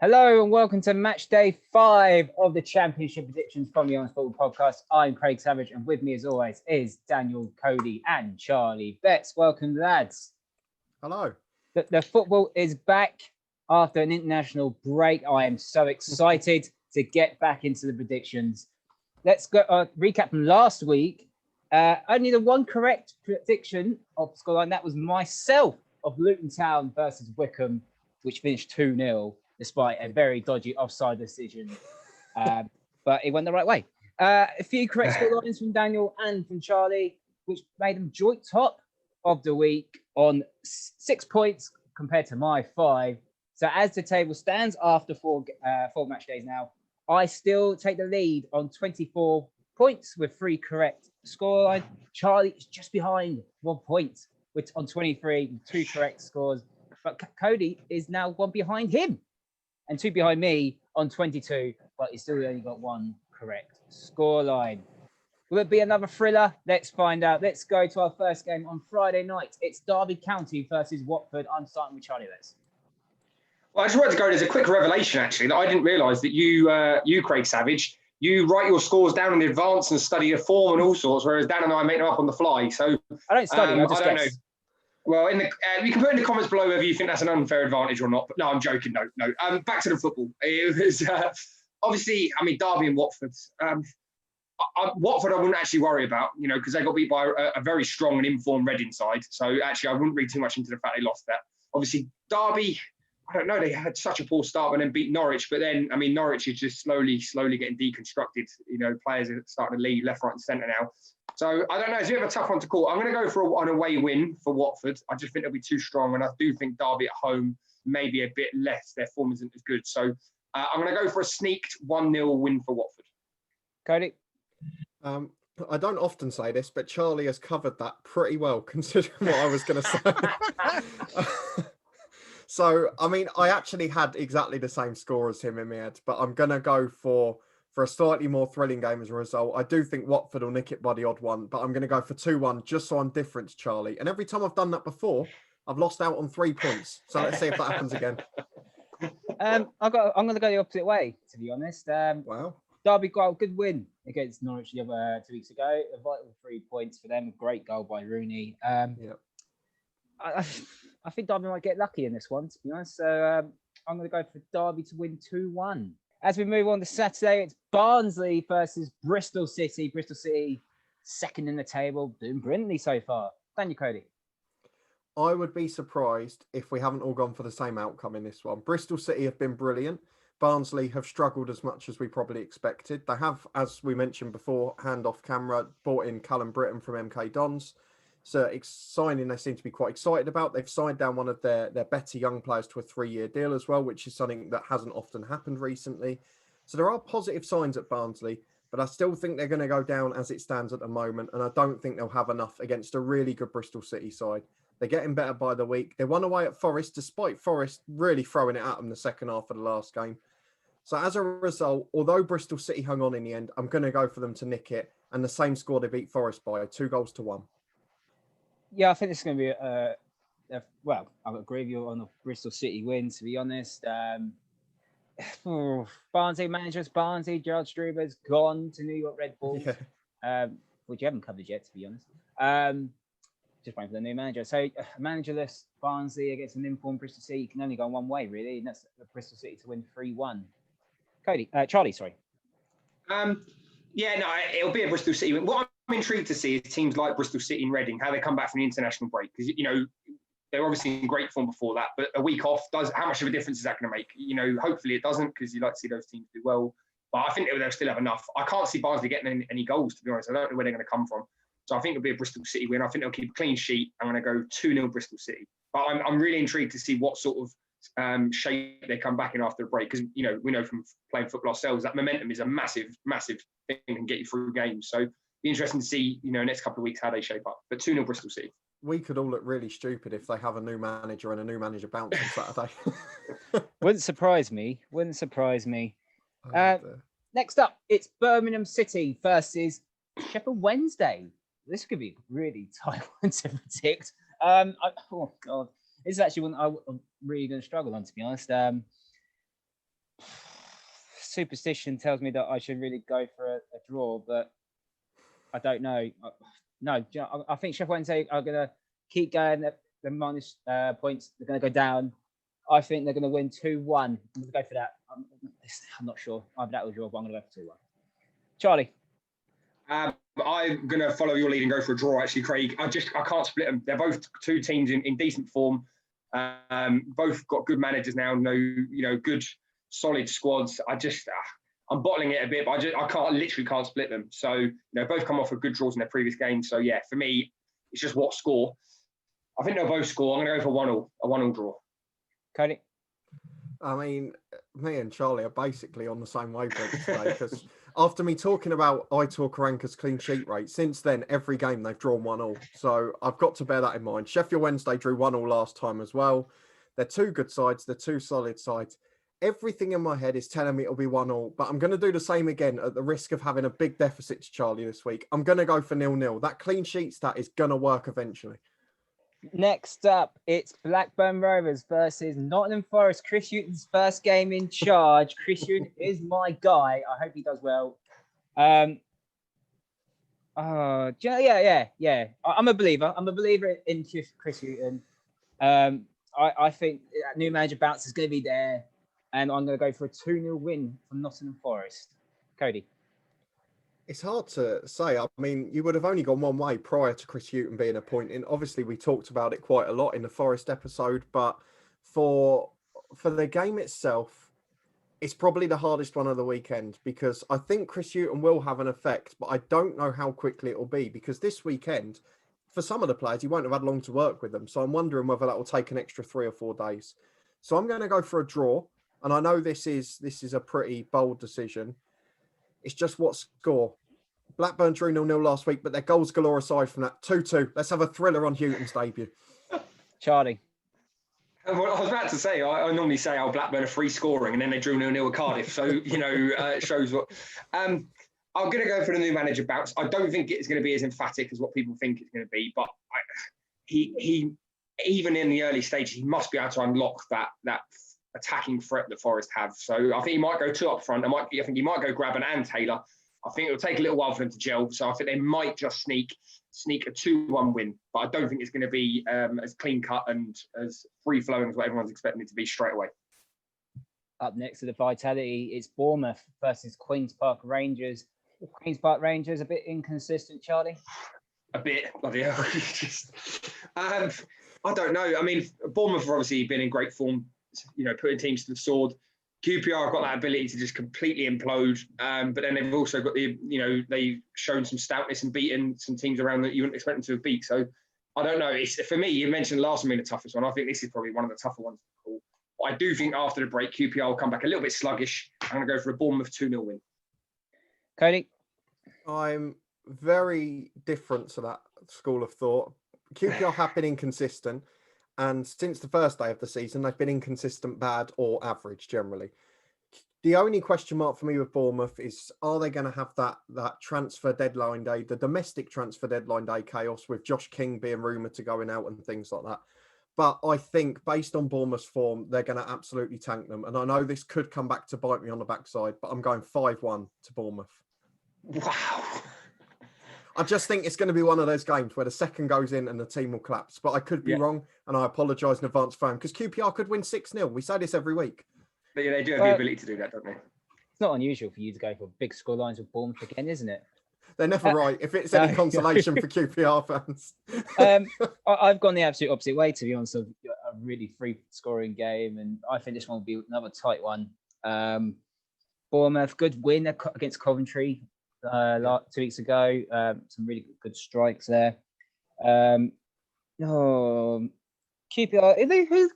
Hello and welcome to match day 5 of the Championship predictions from the Honest Football Podcast. I'm Craig Savage, and with me as always is Daniel, Cody and Charlie Betts. Welcome, lads. Hello. The football is back after an international break. I am so excited to get back into the predictions. Let's go recap from last week. Only the one correct prediction of the scoreline, that was myself, of Luton Town versus Wycombe, which finished 2-0. Despite a very dodgy offside decision. But it went the right way. A few correct scorelines from Daniel and from Charlie, which made them joint top of the week on 6 points compared to my 5. So as the table stands after four match days now, I still take the lead on 24 points with 3 correct scoreline. Charlie is just behind 1 point on 23 with 2 correct scores. But Cody is now 1 behind him. And 2 behind me on 22, but he's still only got 1 correct scoreline. Will it be another thriller? Let's find out. Let's go to our first game on Friday night. It's Derby County versus Watford. I'm starting with Charlie. Well, I just wanted to go. There's a quick revelation, actually, that I didn't realise that you, Craig Savage, you write your scores down in advance and study a form and all sorts, whereas Dan and I make them up on the fly. So I don't study. I just don't guess. know. Well, you can put in the comments below whether you think that's an unfair advantage or not. But no, I'm joking. No. Back to the football. It was obviously, Derby and Watford. Watford, I wouldn't actually worry about, because they got beat by a very strong and informed Reading side. So actually, I wouldn't read too much into the fact they lost that. Obviously, Derby, I don't know. They had such a poor start and then beat Norwich. But then, Norwich is just slowly getting deconstructed. Players are starting to leave left, right, and centre now. So, I don't know. It's a bit of a tough one to call. I'm going to go for an away win for Watford. I just think they'll be too strong. And I do think Derby at home maybe a bit less. Their form isn't as good. So, I'm going to go for a sneaked 1-0 win for Watford. Cody? I don't often say this, but Charlie has covered that pretty well, considering what I was going to say. So, I actually had exactly the same score as him in my head, but I'm going to go for a slightly more thrilling game as a result. I do think Watford will nick it by the odd one, but I'm going to go for 2-1 just so I'm different to Charlie. And every time I've done that before, I've lost out on 3 points. So let's see if that happens again. I'm going to go the opposite way, to be honest. Wow. Derby got a good win against Norwich the other 2 weeks ago. A vital 3 points for them. A great goal by Rooney. Yep. I think Derby might get lucky in this one, to be honest. So I'm going to go for Derby to win 2-1. As we move on to Saturday, it's Barnsley versus Bristol City. Bristol City, second in the table, doing brilliantly so far. Thank you, Cody. I would be surprised if we haven't all gone for the same outcome in this one. Bristol City have been brilliant. Barnsley have struggled as much as we probably expected. They have, as we mentioned before, hand off camera, brought in Callum Britton from MK Dons. So signing they seem to be quite excited about. They've signed down one of their better young players to a 3-year deal as well, which is something that hasn't often happened recently. So there are positive signs at Barnsley, but I still think they're going to go down as it stands at the moment. And I don't think they'll have enough against a really good Bristol City side. They're getting better by the week. They won away at Forest, despite Forest really throwing it at them the second half of the last game. So as a result, although Bristol City hung on in the end, I'm going to go for them to nick it. And the same score they beat Forest by, 2-1. Yeah, I think this is going to be well, I agree with you on the Bristol City win, to be honest. Barnsley managers, Gerard Struber's gone to New York Red Bulls, which you haven't covered yet, to be honest. Just waiting for the new manager. So managerless Barnsley against an informed Bristol City can only go one way, really, and that's Bristol City to win 3-1. Charlie, sorry. It'll be a Bristol City win. What I'm intrigued to see is teams like Bristol City and Reading, how they come back from the international break. Because, they're obviously in great form before that, but a week off, how much of a difference is that going to make? Hopefully it doesn't, because you like to see those teams do well. But I think they'll still have enough. I can't see Barnsley getting any goals, to be honest. I don't know where they're going to come from. So I think it'll be a Bristol City win. I think they'll keep a clean sheet. I'm going to go 2-0 Bristol City. But I'm really intrigued to see what sort of shape they come back in after the break. Because, we know from playing football ourselves that momentum is a massive, massive thing and get you through games. So be interesting to see, next couple of weeks how they shape up. But 2-0 Bristol City. We could all look really stupid if they have a new manager and a new manager bounce on Saturday. Wouldn't surprise me. Next up, it's Birmingham City versus Sheffield Wednesday. This could be a really tight one to predict. Oh God, this is actually one I'm really going to struggle on, to be honest. superstition tells me that I should really go for a draw, but I don't know. No, I think Sheffield Wednesday are going to keep going. The minus points, they're going to go down. I think they're going to win 2-1. I'm going to go for that. I'm not sure. Either that or draw, but I'm going to go for 2-1. Charlie? I'm going to follow your lead and go for a draw, actually, Craig. I can't split them. They're both two teams in decent form. Both got good managers now, good, solid squads. I'm bottling it a bit, but I literally can't split them. So, both come off of good draws in their previous games. So, yeah, for me, it's just what score. I think they'll both score. I'm going to go for a 1-1 draw. Cody? I mean, me and Charlie are basically on the same wavelength today because after me talking about Aitor Karanka's clean sheet rate, since then, every game they've drawn 1-1. So I've got to bear that in mind. Sheffield Wednesday drew 1-1 last time as well. They're two good sides. They're two solid sides. Everything in my head is telling me it'll be 1-1, but I'm going to do the same again at the risk of having a big deficit to Charlie this week. I'm going to go for 0-0. That clean sheet stat is going to work eventually. Next up, it's Blackburn Rovers versus Nottingham Forest. Chris Hughton's first game in charge. Chris Hughton is my guy. I hope he does well. Yeah. I'm a believer. I'm a believer in Chris Hughton. I think that new manager bounce is going to be there, and I'm going to go for a 2-0 win from Nottingham Forest. Cody? It's hard to say. I mean, you would have only gone one way prior to Chris Hughton being appointed. Obviously, we talked about it quite a lot in the Forest episode, but for the game itself, it's probably the hardest one of the weekend because I think Chris Hughton will have an effect, but I don't know how quickly it will be because this weekend, for some of the players, he won't have had long to work with them. So I'm wondering whether that will take an extra 3 or 4 days. So I'm going to go for a draw. And I know this is a pretty bold decision. It's just what score. Blackburn drew 0-0 last week, but their goals galore aside from that. 2-2. Let's have a thriller on Hughton's debut. Charlie? Well, I was about to say, I normally say, Blackburn are free scoring, and then they drew 0-0 with Cardiff. So, it shows what... I'm going to go for the new manager bounce. I don't think it's going to be as emphatic as what people think it's going to be, but he even in the early stages, he must be able to unlock that attacking threat that Forest have. So I think he might go 2 up front. I think he might go Grabban and Taylor. I think it'll take a little while for them to gel. So I think they might just sneak a 2-1 win. But I don't think it's going to be as clean cut and as free flowing as what everyone's expecting it to be straight away. Up next to the Vitality, it's Bournemouth versus Queen's Park Rangers. Queen's Park Rangers a bit inconsistent, Charlie? A bit, bloody hell. I don't know. I mean, Bournemouth have obviously been in great form, putting teams to the sword. QPR have got that ability to just completely implode, but then they've also got they've shown some stoutness and beaten some teams around that you wouldn't expect them to have beat. So I don't know. For me, you mentioned last one being the toughest one. I think this is probably one of the tougher ones to call. But I do think after the break, QPR will come back a little bit sluggish. I'm going to go for a Bournemouth 2-0 win. Cody? I'm very different to that school of thought. QPR have been inconsistent. And since the first day of the season, they've been inconsistent, bad or average generally. The only question mark for me with Bournemouth is, are they going to have that transfer deadline day, the domestic transfer deadline day chaos with Josh King being rumoured to going out and things like that? But I think based on Bournemouth's form, they're going to absolutely tank them. And I know this could come back to bite me on the backside, but I'm going 5-1 to Bournemouth. Wow. I just think it's going to be one of those games where the second goes in and the team will collapse. But I could be wrong, and I apologise in advance for him, because QPR could win 6-0. We say this every week. But yeah, they do have the ability to do that, don't they? It's not unusual for you to go for big score lines with Bournemouth again, isn't it? They're never right, if it's any consolation for QPR fans. I've gone the absolute opposite way, to be honest. A really free-scoring game, and I think this one will be another tight one. Bournemouth, good win against Coventry 2 weeks ago. Some really good strikes there. QPR.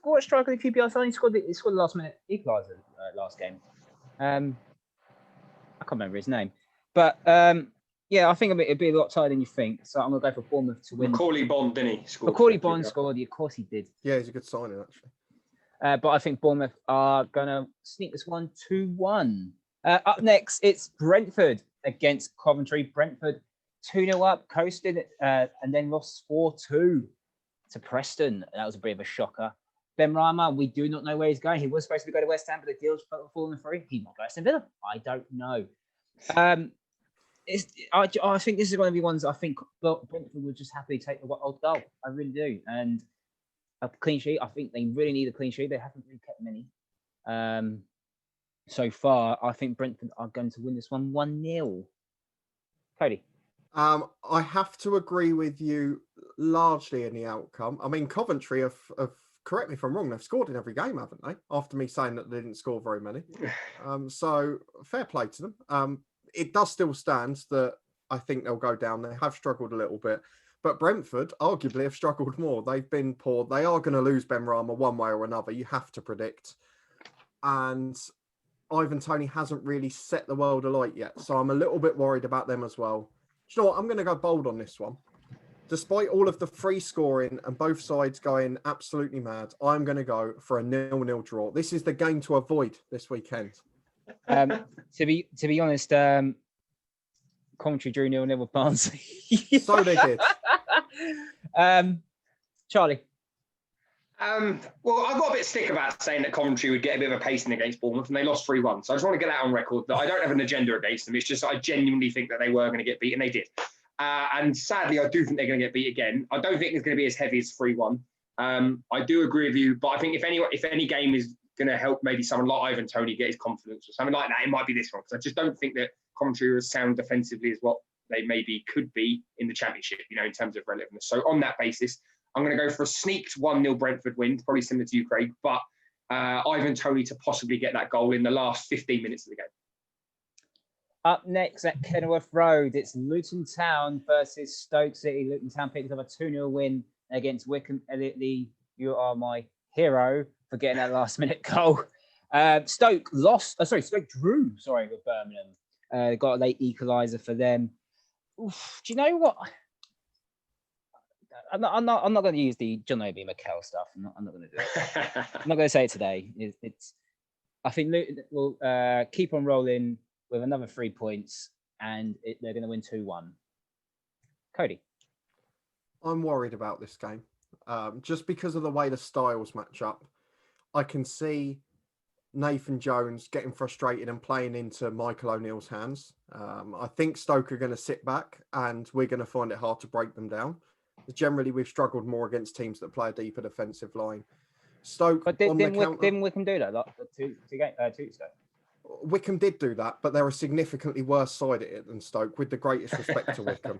What striker did QPR sign? He scored the last-minute equaliser last game. I can't remember his name, but I think it'd be a lot tighter than you think. So I'm gonna go for Bournemouth to win. Macaulay Bond, didn't he? Macaulay Bond scored. Of course he did. Yeah, he's a good signing actually. But I think Bournemouth are gonna sneak this one 2-1. Up next, it's Brentford against Coventry. Brentford 2-0 up, coasted, and then lost 4-2 to Preston. That was a bit of a shocker. Ben Rama, we do not know where he's going. He was supposed to go to West Ham, but the deal's fallen through. He might go to Aston Villa. I don't know. I think this is one of the ones I think Brentford would just happily take the old goal. I really do. And a clean sheet, I think they really need a clean sheet. They haven't really kept many. So far, I think Brentford are going to win this one 1-0. Cody? I have to agree with you largely in the outcome. I mean, Coventry have correct me if I'm wrong, they've scored in every game, haven't they? After me saying that they didn't score very many. So fair play to them. It does still stand that I think they'll go down. They have struggled a little bit. But Brentford arguably have struggled more. They've been poor. They are going to lose Ben Rama one way or another. You have to predict. And Ivan Toney hasn't really set the world alight yet. So I'm a little bit worried about them as well. Do you know what? I'm going to go bold on this one. Despite all of the free scoring and both sides going absolutely mad, I'm going to go for a 0-0 draw. This is the game to avoid this weekend. To be honest, Coventry drew 0-0 with Barnsley. So they did. Charlie. Well, I've got a bit of stick about saying that Coventry would get a bit of a pacing against Bournemouth, and they lost 3-1. So I just want to get that on record that I don't have an agenda against them. It's just I genuinely think that they were going to get beat, and they did. And sadly, I do think they're going to get beat again. I don't think it's going to be as heavy as 3-1. I do agree with you, but I think if any game is going to help maybe someone like Ivan Toney get his confidence or something like that, it might be this one, because I just don't think that Coventry are as sound defensively as what they maybe could be in the Championship, in terms of relevance. So on that basis, I'm going to go for a sneaked 1-0 Brentford win, probably similar to you, Craig, but Ivan Toney to possibly get that goal in the last 15 minutes of the game. Up next at Kenilworth Road, it's Luton Town versus Stoke City. Luton Town picked up a 2-0 win against Wycombe. Elliot Lee, you are my hero for getting that last-minute goal. Stoke drew, with Birmingham. Got a late equaliser for them. Oof, do you know what? I'm not going to use the John Obi Mikel stuff. I'm not going to do it. I'm not going to say it today. I think Luton will keep on rolling with another 3 points, and they're going to win 2-1. Cody? I'm worried about this game. Just because of the way the styles match up. I can see Nathan Jones getting frustrated and playing into Michael O'Neill's hands. I think Stoke are going to sit back, and we're going to find it hard to break them down. Generally, we've struggled more against teams that play a deeper defensive line. Stoke, but didn't Wycombe do that? Like two weeks ago? Wycombe did do that, but they're a significantly worse side at it than Stoke, with the greatest respect to Wycombe.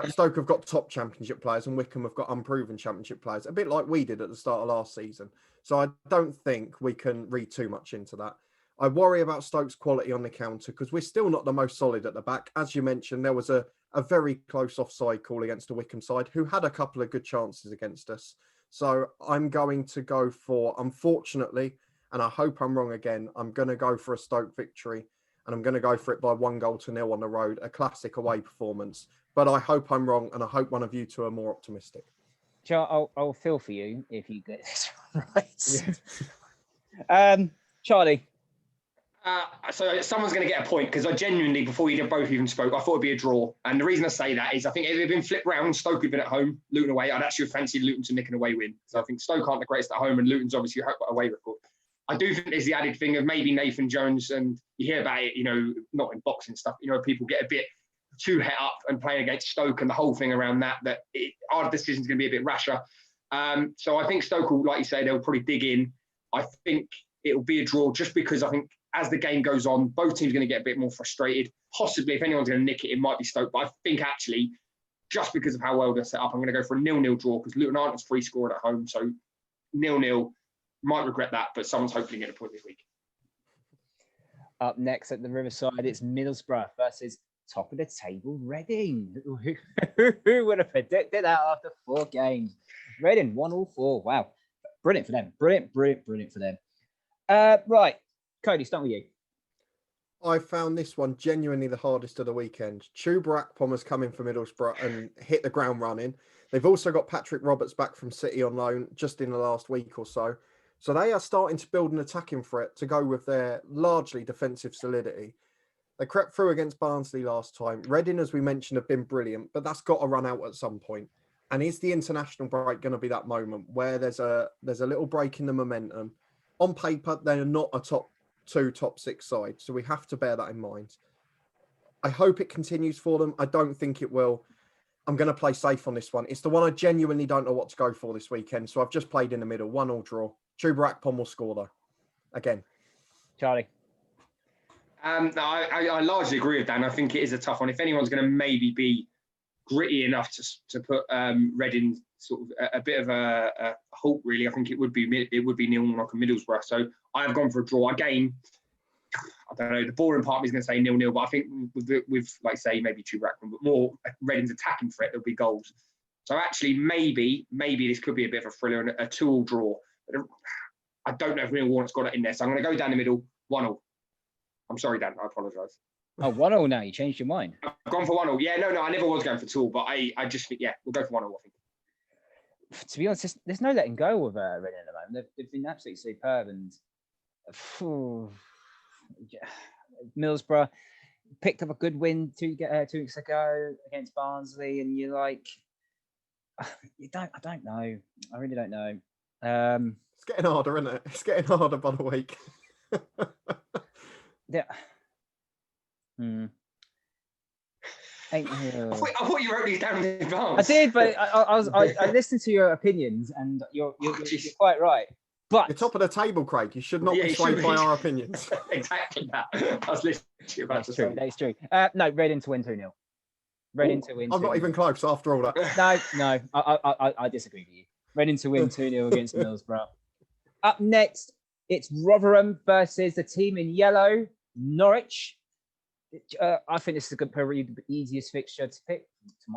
Stoke have got top Championship players, and Wycombe have got unproven Championship players, a bit like we did at the start of last season. So I don't think we can read too much into that. I worry about Stoke's quality on the counter because we're still not the most solid at the back. As you mentioned, there was a very close offside call against the Wycombe side who had a couple of good chances against us. So I'm going to go for, unfortunately, and I hope I'm wrong again, I'm going to go for a Stoke victory, and I'm going to go for it by 1-0 on the road, a classic away performance. But I hope I'm wrong, and I hope one of you two are more optimistic. I'll feel for you if you get this right. Yeah. Charlie? So someone's going to get a point, because I genuinely, before you both even spoke, I thought it'd be a draw. And the reason I say that is I think if it had been flipped round, Stoke had been at home, Luton away, I'd actually fancy Luton to nick an away win. So I think Stoke aren't the greatest at home, and Luton's obviously got away record. I do think there's the added thing of maybe Nathan Jones, and you hear about it, not in boxing stuff, people get a bit too het up and playing against Stoke and the whole thing around that our decision's going to be a bit rasher. So I think Stoke will, like you say, they'll probably dig in. I think it'll be a draw just because I think as the game goes on, both teams are going to get a bit more frustrated. Possibly, if anyone's going to nick it, it might be Stoke. But I think actually, just because of how well they're set up, I'm going to go for a 0-0 draw because Luton aren't as free scoring at home. So 0-0, might regret that, but someone's hopefully going to get a point this week. Up next at the Riverside, it's Middlesbrough versus top of the table Reading. Who would have predicted that after 4 games? Reading 1-4. Wow, brilliant for them. Brilliant for them. Right. Cody, start with you. I found this one genuinely the hardest of the weekend. Chuba Akpom has come in for Middlesbrough and hit the ground running. They've also got Patrick Roberts back from City on loan just in the last week or so. So they are starting to build an attacking threat to go with their largely defensive solidity. They crept through against Barnsley last time. Reading, as we mentioned, have been brilliant, but that's got to run out at some point. And is the international break going to be that moment where there's a little break in the momentum? On paper, they're not a top 2, top 6 side, so we have to bear that in mind. I hope it continues for them. I don't think it will. I'm going to play safe on this one. It's the one I genuinely don't know what to go for this weekend, so I've just played in the middle. 1-1 draw. Chuba Akpom will score though. Again. Charlie. No, I largely agree with Dan. I think it is a tough one. If anyone's going to maybe be gritty enough to put Reading sort of a bit of a halt, really, I think it would be Neil Warnock and Middlesbrough. So I have gone for a draw. Again, I don't know, the boring part of me is going to say 0-0, but I think with like say maybe Chuba Akpom, but more Reading's attacking threat, there'll be goals. So actually, maybe this could be a bit of a thriller and a 2-2 draw. But I don't know if Neil Warnock's got it in there, so I'm going to go down the middle, 1-0. I'm sorry, Dan. I apologise. Oh, 1-0 now. You changed your mind. I've gone for 1-0. Yeah, no, I never was going for 2, but I just think, yeah, we'll go for 1-0, I think. To be honest, there's no letting go with Reading at the moment. They've been absolutely superb. And Middlesbrough picked up a good win 2 weeks ago against Barnsley, and you're like, I don't know. I really don't know. It's getting harder, isn't it? It's getting harder by the week. Yeah. I thought you wrote these down in advance. I did, but I listened to your opinions, and you're quite right. But you're top of the table, Craig. You should not be swayed by our opinions. Exactly that. I was listening about to say. That's true. No, Reading to win 2-0. Reading to win. I'm not even close after all that. No, I disagree with you. Reading to win 2-0 against Middlesbrough. Up next, it's Rotherham versus the team in yellow, Norwich. I think this is probably the easiest fixture to pick,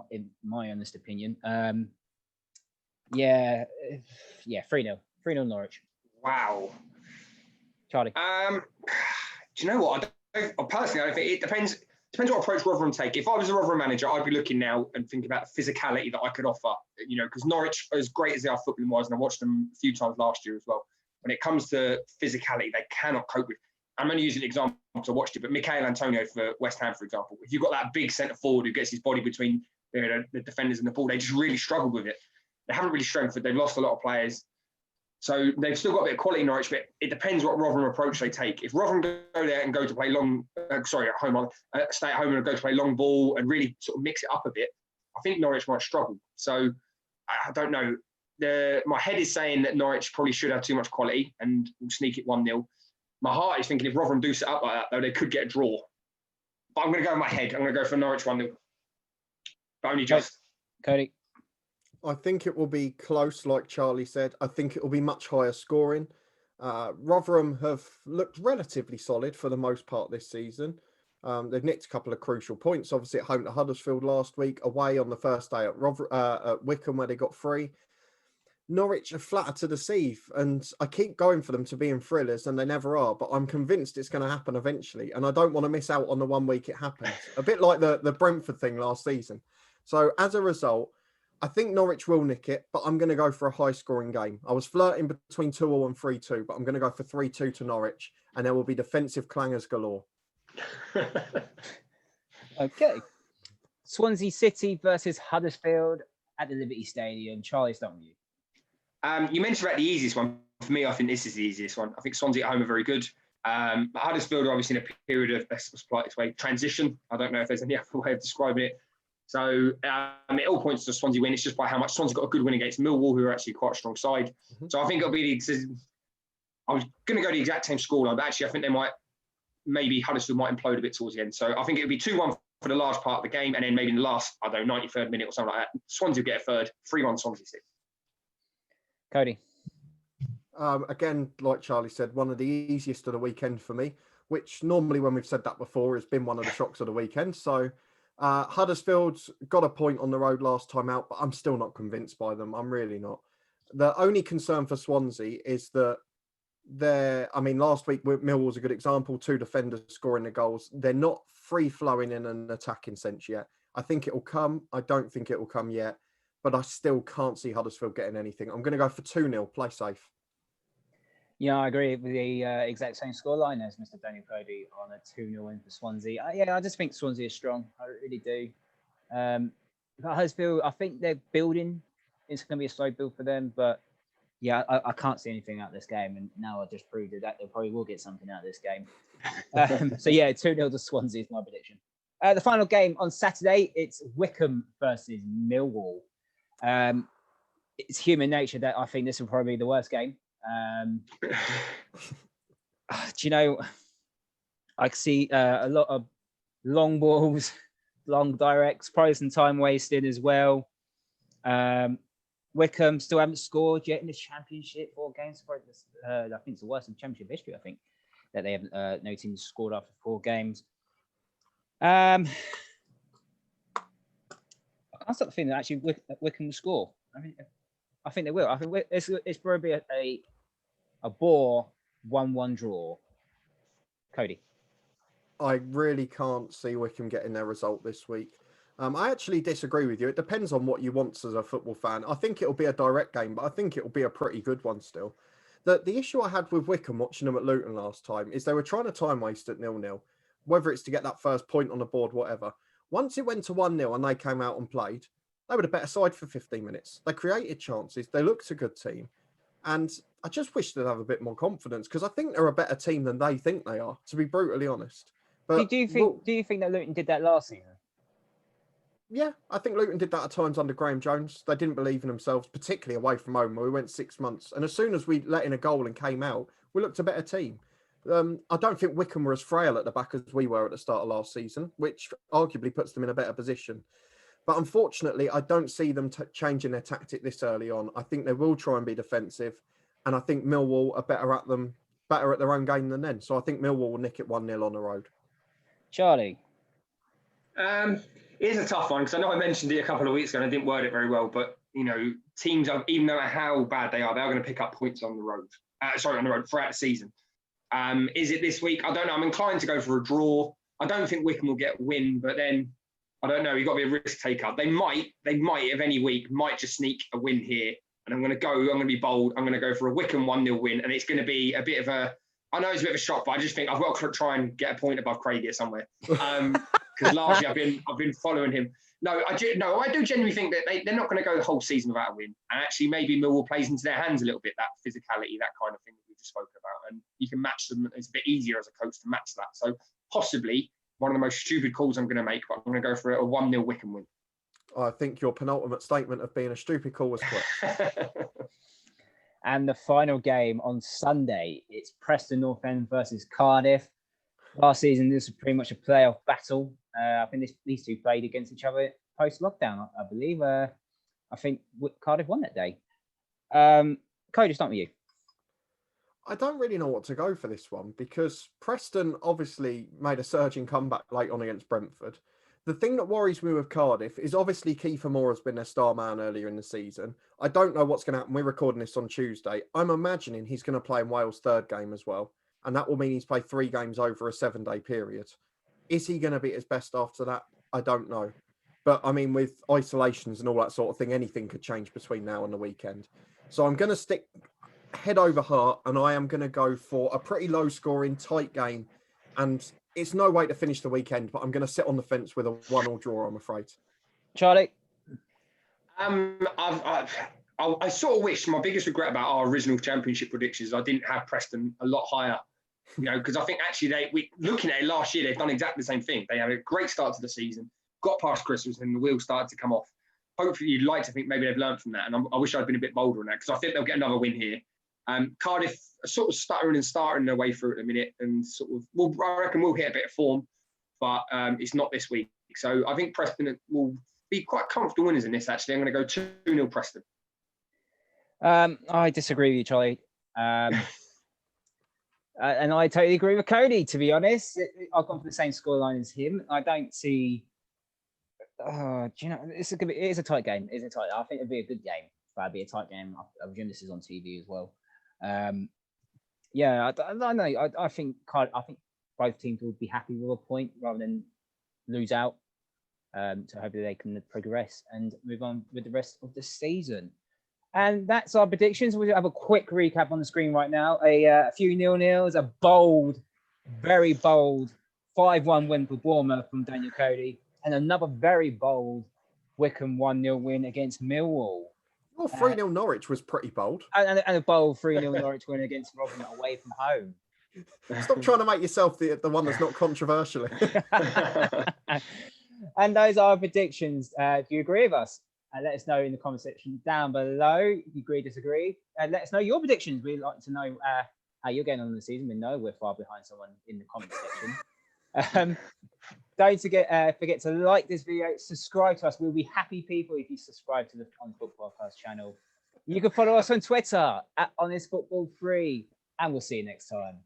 in my honest opinion. 3-0 Norwich. Wow. Charlie. Do you know what? I don't think it depends what approach Rotherham take. If I was a Rotherham manager, I'd be looking now and thinking about the physicality that I could offer. Because Norwich, as great as they are football-wise, and I watched them a few times last year as well, when it comes to physicality, they cannot cope with. I'm only using an example to watch it, but Michail Antonio for West Ham, for example, if you've got that big centre forward who gets his body between the defenders and the ball, they just really struggle with it. They haven't really strengthened. They've lost a lot of players. So they've still got a bit of quality in Norwich, but it depends what Rotherham approach they take. If Rotherham go there and go to play stay at home and go to play long ball and really sort of mix it up a bit, I think Norwich might struggle. So I don't know. My head is saying that Norwich probably should have too much quality and will sneak it 1-0. My heart is thinking if Rotherham do set up like that, though, they could get a draw. But I'm going to go in my head. I'm going to go for Norwich 1-0. But only just. Cody. I think it will be close, like Charlie said. I think it will be much higher scoring. Rotherham have looked relatively solid for the most part this season. They've nicked a couple of crucial points, obviously at home to Huddersfield last week, away on the first day at Wycombe where they got 3. Norwich are flatter to deceive, and I keep going for them to be in thrillers, and they never are, but I'm convinced it's going to happen eventually, and I don't want to miss out on the 1 week it happens. A bit like the Brentford thing last season. So as a result, I think Norwich will nick it, but I'm going to go for a high-scoring game. I was flirting between 2-2 and 3-2, but I'm going to go for 3-2 to Norwich, and there will be defensive clangers galore. Okay. Swansea City versus Huddersfield at the Liberty Stadium. Charlie, start with you. You mentioned about the easiest one. For me, I think this is the easiest one. I think Swansea at home are very good. But Huddersfield are obviously in a period of, let's polite its way, transition. I don't know if there's any other way of describing it. So it all points to Swansea win. It's just by how much. Swansea got a good win against Millwall, who are actually quite a strong side. Mm-hmm. So I think it'll be I was going to go the exact same scoreline, but actually I think maybe Huddersfield might implode a bit towards the end. So I think it'll be 2-1 for the large part of the game, and then maybe in the last, 93rd minute or something like that, Swansea will get a third, 3-1 Swansea 6. Cody. Again, like Charlie said, one of the easiest of the weekend for me, which normally when we've said that before has been one of the shocks of the weekend. So Huddersfield's got a point on the road last time out, but I'm still not convinced by them. I'm really not. The only concern for Swansea is that last week Millwall was a good example, 2 defenders scoring the goals. They're not free-flowing in an attacking sense yet. I think it will come. I don't think it will come yet, but I still can't see Huddersfield getting anything. I'm going to go for 2-0, play safe. Yeah, I agree with the exact same scoreline as Mr. Daniel Cody on a 2-0 win for Swansea. I just think Swansea is strong. I really do. Huddersfield, I think they're building it's going to be a slow build for them. But yeah, I can't see anything out of this game. And now I just proved that they probably will get something out of this game. So yeah, 2-0 to Swansea is my prediction. The final game on Saturday, it's Wycombe versus Millwall. It's human nature that I think this will probably be the worst game. Do you know, I see a lot of long balls, long directs, probably some time wasted as well. Wycombe still haven't scored yet in the Championship. 4 games. I think it's the worst in Championship history, I think, that they haven't, no team scored after 4 games. I can't stop the feeling that actually Wycombe will score. I think they will. I think it's probably a bore 1-1 draw. Cody. I really can't see Wycombe getting their result this week. I actually disagree with you. It depends on what you want as a football fan. I think it'll be a direct game, but I think it'll be a pretty good one still. The issue I had with Wycombe watching them at Luton last time is they were trying to time waste at 0-0, whether it's to get that first point on the board, whatever. Once it went to 1-0 and they came out and played, they were the better side for 15 minutes. They created chances. They looked a good team. And I just wish they'd have a bit more confidence because I think they're a better team than they think they are, to be brutally honest. But do you think that Luton did that last season? Yeah, I think Luton did that at times under Graham Jones. They didn't believe in themselves, particularly away from home, where we went 6 months. And as soon as we let in a goal and came out, we looked a better team. I don't think Wycombe were as frail at the back as we were at the start of last season, which arguably puts them in a better position. But unfortunately, I don't see them changing their tactic this early on. I think they will try and be defensive. And I think Millwall are better at their own game than them. So I think Millwall will nick it 1-0 on the road. Charlie. It is a tough one because I know I mentioned it a couple of weeks ago and I didn't word it very well. But, teams, even no matter how bad they are going to pick up points on the road. On the road throughout the season. Is it this week? I don't know. I'm inclined to go for a draw. I don't think Wycombe will get a win, but then I don't know. You've got to be a risk taker. They might, if any week, might just sneak a win here. And I'm going to be bold. I'm going to go for a Wycombe 1-0 win. And it's going to be a bit of a, I know it's a bit of a shock, but I just think I've got to try and get a point above Craig here somewhere. Because largely I've been following him. I do genuinely think that they're not going to go the whole season without a win. And actually maybe Millwall plays into their hands a little bit, that physicality, that kind of thing that we just spoke about. And you can match them. It's a bit easier as a coach to match that. So possibly one of the most stupid calls I'm going to make, but I'm going to go for a 1-0 Wycombe win. I think your penultimate statement of being a stupid call was correct. And the final game on Sunday, it's Preston North End versus Cardiff. Last season, this was pretty much a playoff battle. I think these two played against each other post-lockdown, I believe. I think Cardiff won that day. Cody, start with you. I don't really know what to go for this one because Preston obviously made a surging comeback late on against Brentford. The thing that worries me with Cardiff is obviously Kiefer Moore has been their star man earlier in the season. I don't know what's going to happen. We're recording this on Tuesday. I'm imagining he's going to play in Wales' third game as well. And that will mean he's played 3 games over a 7-day period. Is he going to be at his best after that? I don't know. But I mean, with isolations and all that sort of thing, anything could change between now and the weekend. So I'm going to stick head over heart and I am going to go for a pretty low scoring, tight game. And it's no way to finish the weekend, but I'm going to sit on the fence with a 1-1 draw, I'm afraid. Charlie? I sort of wish, my biggest regret about our original championship predictions, I didn't have Preston a lot higher. Because I think actually looking at it last year, they've done exactly the same thing. They had a great start to the season, got past Christmas, and the wheels started to come off. Hopefully, you'd like to think maybe they've learned from that. And I wish I'd been a bit bolder on that because I think they'll get another win here. Cardiff are sort of starting their way through at the minute, and I reckon we'll hit a bit of form, but it's not this week. So I think Preston will be quite comfortable winners in this. Actually, I'm going to go 2-0 Preston. I disagree with you, Charlie. And I totally agree with Cody, to be honest. I've gone for the same scoreline as him. I don't see... it is a tight game. I think it'd be a good game. That'd be a tight game. I presume this is on TV as well. I don't know. I think both teams will be happy with a point rather than lose out. So hopefully they can progress and move on with the rest of the season. And that's our predictions. We'll have a quick recap on the screen right now. A few 0-0s, a bold, very bold 5-1 win for Bournemouth from Daniel Cody, and another very bold Wycombe 1-0 win against Millwall. Well, 3-0 Norwich was pretty bold. And a bold 3-0 Norwich win against Rotherham away from home. Stop trying to make yourself the one that's not controversial. And those are our predictions. Do you agree with us? Let us know in the comment section down below. If you agree, disagree. And let us know your predictions. We'd like to know how you're getting on in the season. We know we're far behind someone in the comment section. Don't forget to like this video, subscribe to us. We'll be happy people if you subscribe to the On Foot Podcast channel. You can follow us on Twitter @HonestFootball3, and we'll see you next time.